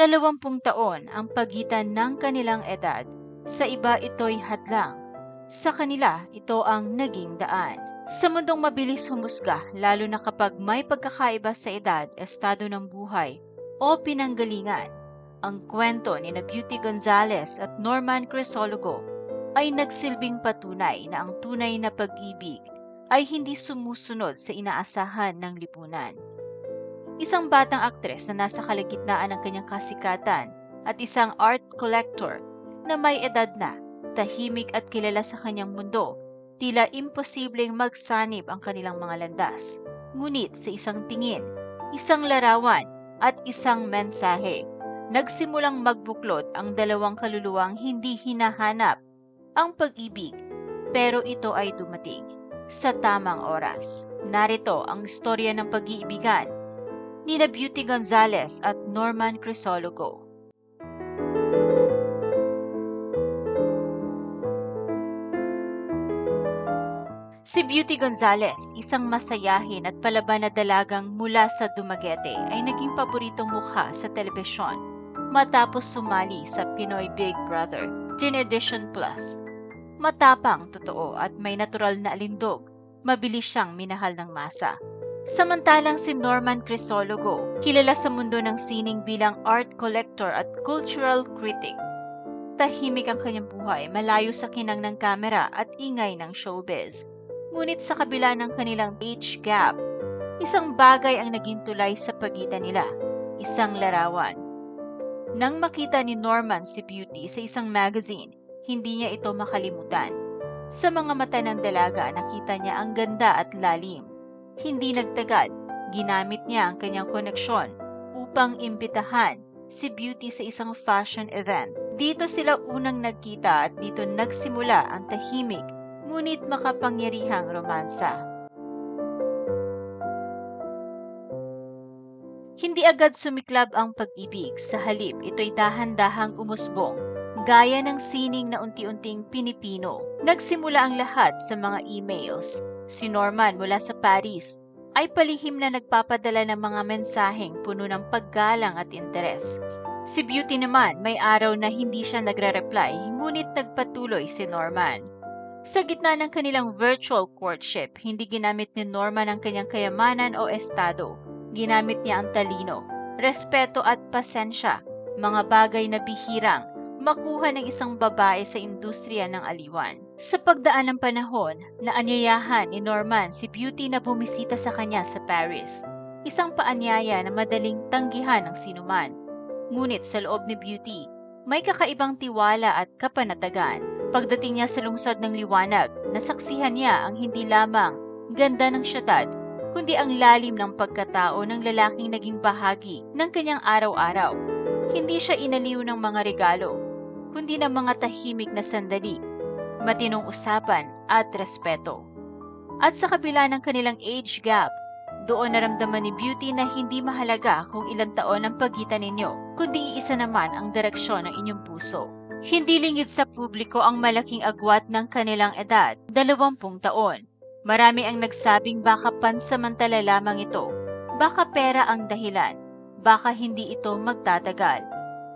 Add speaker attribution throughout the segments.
Speaker 1: 20 taon ang pagitan ng kanilang edad. Sa iba ito'y hadlang. Sa kanila, ito ang naging daan. Sa mundong mabilis humusga, lalo na kapag may pagkakaiba sa edad, estado ng buhay, o pinanggalingan, ang kwento ni Beauty Gonzalez at Norman Crisologo ay nagsilbing patunay na ang tunay na pag-ibig ay hindi sumusunod sa inaasahan ng lipunan. Isang batang aktres na nasa kalagitnaan ng kanyang kasikatan at isang art collector na may edad na, tahimik at kilala sa kanyang mundo, tila imposibleng magsanib ang kanilang mga landas. Ngunit sa isang tingin, isang larawan at isang mensahe, nagsimulang magbuklod ang dalawang kaluluwang hindi hinahanap ang pag-ibig, pero ito ay dumating sa tamang oras. Narito ang istorya ng pag-iibigan ni Beauty Gonzalez at Norman Crisologo. Si Beauty Gonzalez, isang masayahin at palaban na dalagang mula sa Dumaguete, ay naging paboritong mukha sa telebisyon matapos sumali sa Pinoy Big Brother Teen Edition Plus. Matapang, totoo at may natural na alindog, mabilis siyang minahal ng masa. Samantalang si Norman Crisologo, kilala sa mundo ng sining bilang art collector at cultural critic. Tahimik ang kanyang buhay, malayo sa kinang ng kamera at ingay ng showbiz. Ngunit sa kabila ng kanilang age gap, isang bagay ang naging tulay sa pagitan nila, isang larawan. Nang makita ni Norman si Beauty sa isang magazine, hindi niya ito makalimutan. Sa mga mata ng dalaga, nakita niya ang ganda at lalim. Hindi nagtagal, ginamit niya ang kanyang koneksyon upang imbitahan si Beauty sa isang fashion event. Dito sila unang nagkita at dito nagsimula ang tahimik ngunit makapangyarihang romansa. Hindi agad sumiklab ang pag-ibig, sa halip ito'y dahan-dahang umusbong, gaya ng sining na unti-unting pinipino. Nagsimula ang lahat sa mga emails. Si Norman mula sa Paris ay palihim na nagpapadala ng mga mensaheng puno ng paggalang at interes. Si Beauty naman, may araw na hindi siya nagre-reply, ngunit nagpatuloy si Norman. Sa gitna ng kanilang virtual courtship, hindi ginamit ni Norman ang kanyang kayamanan o estado. Ginamit niya ang talino, respeto at pasensya, mga bagay na bihirang makuha ng isang babae sa industriya ng aliwan. Sa pagdaan ng panahon, naanyayahan ni Norman si Beauty na bumisita sa kanya sa Paris. Isang paanyaya na madaling tanggihan ng sinuman. Ngunit sa loob ni Beauty, may kakaibang tiwala at kapanatagan. Pagdating niya sa lungsod ng liwanag, nasaksihan niya ang hindi lamang ganda ng syudad, kundi ang lalim ng pagkatao ng lalaking naging bahagi ng kanyang araw-araw. Hindi siya inaliw ng mga regalo, kundi ng mga tahimik na sandali, matinong usapan at respeto. At sa kabila ng kanilang age gap, doon naramdaman ni Beauty na hindi mahalaga kung ilang taon ang pagitan ninyo, kundi iisa naman ang direksyon ng inyong puso. Hindi lingid sa publiko ang malaking agwat ng kanilang edad, 20 taon. Marami ang nagsabing baka pansamantala lamang ito, baka pera ang dahilan, baka hindi ito magtatagal.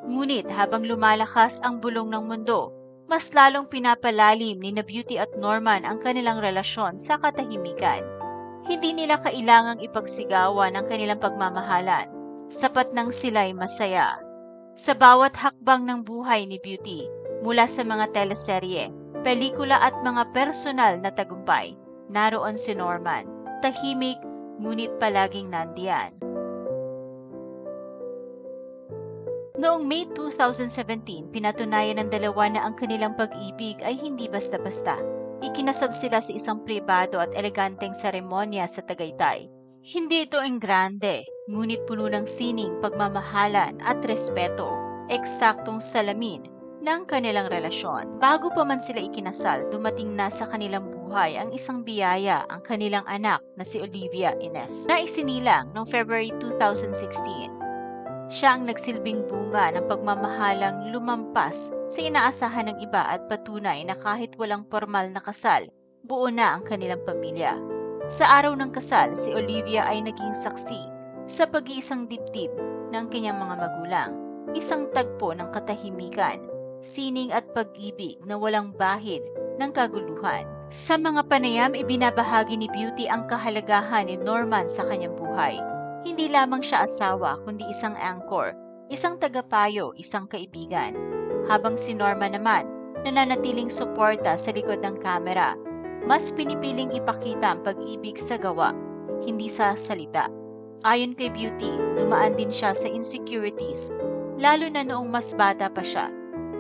Speaker 1: Ngunit habang lumalakas ang bulong ng mundo, mas lalong pinapalalim ni Beauty at Norman ang kanilang relasyon sa katahimikan. Hindi nila kailangang ipagsigawan ang kanilang pagmamahalan. Sapat nang sila'y masaya. Sa bawat hakbang ng buhay ni Beauty, mula sa mga teleserye, pelikula at mga personal na tagumpay, naroon si Norman, tahimik ngunit palaging nandiyan. Noong May 2017, pinatunayan ng dalawa na ang kanilang pag-ibig ay hindi basta-basta. Ikinasal sila sa isang pribado at eleganteng seremonya sa Tagaytay. Hindi ito ang grande, ngunit puno ng sining, pagmamahalan at respeto, eksaktong salamin ng kanilang relasyon. Bago pa man sila ikinasal, dumating na sa kanilang buhay ang isang biyaya, ang kanilang anak na si Olivia Ines, na isinilang noong February 2016. Siya ang nagsilbing bunga ng pagmamahalang lumampas sa inaasahan ng iba at patunay na kahit walang formal na kasal, buo na ang kanilang pamilya. Sa araw ng kasal, si Olivia ay naging saksi sa pag-iisang dibdib ng kanyang mga magulang. isang tagpo ng katahimikan, sining at pag-ibig na walang bahid ng kaguluhan. Sa mga panayam, ibinabahagi ni Beauty ang kahalagahan ni Norman sa kanyang buhay. Hindi lamang siya asawa, kundi isang anchor, isang tagapayo, isang kaibigan. Habang si Norman naman, nananatiling suporta sa likod ng kamera, mas pinipiling ipakita ang pag-ibig sa gawa, hindi sa salita. Ayon kay Beauty, dumaan din siya sa insecurities, lalo na noong mas bata pa siya.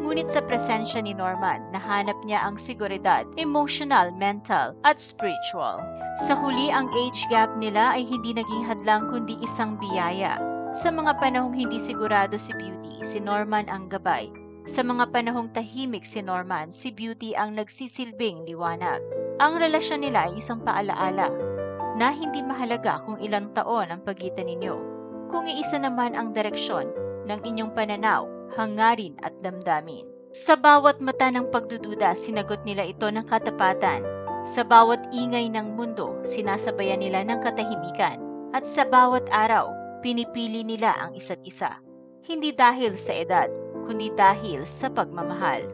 Speaker 1: Ngunit sa presensya ni Norman, nahanap niya ang seguridad, emotional, mental, at spiritual. Sa huli, ang age gap nila ay hindi naging hadlang kundi isang biyaya. Sa mga panahong hindi sigurado si Beauty, si Norman ang gabay. Sa mga panahong tahimik si Norman, si Beauty ang nagsisilbing liwanag. Ang relasyon nila ay isang paalaala na hindi mahalaga kung ilang taon ang pagitan ninyo, kung iisa naman ang direksyon ng inyong pananaw, hangarin at damdamin. Sa bawat mata ng pagdududa, sinagot nila ito ng katapatan. Sa bawat ingay ng mundo, sinasabayan nila ng katahimikan. At sa bawat araw, pinipili nila ang isa't isa. Hindi dahil sa edad, kundi dahil sa pagmamahal.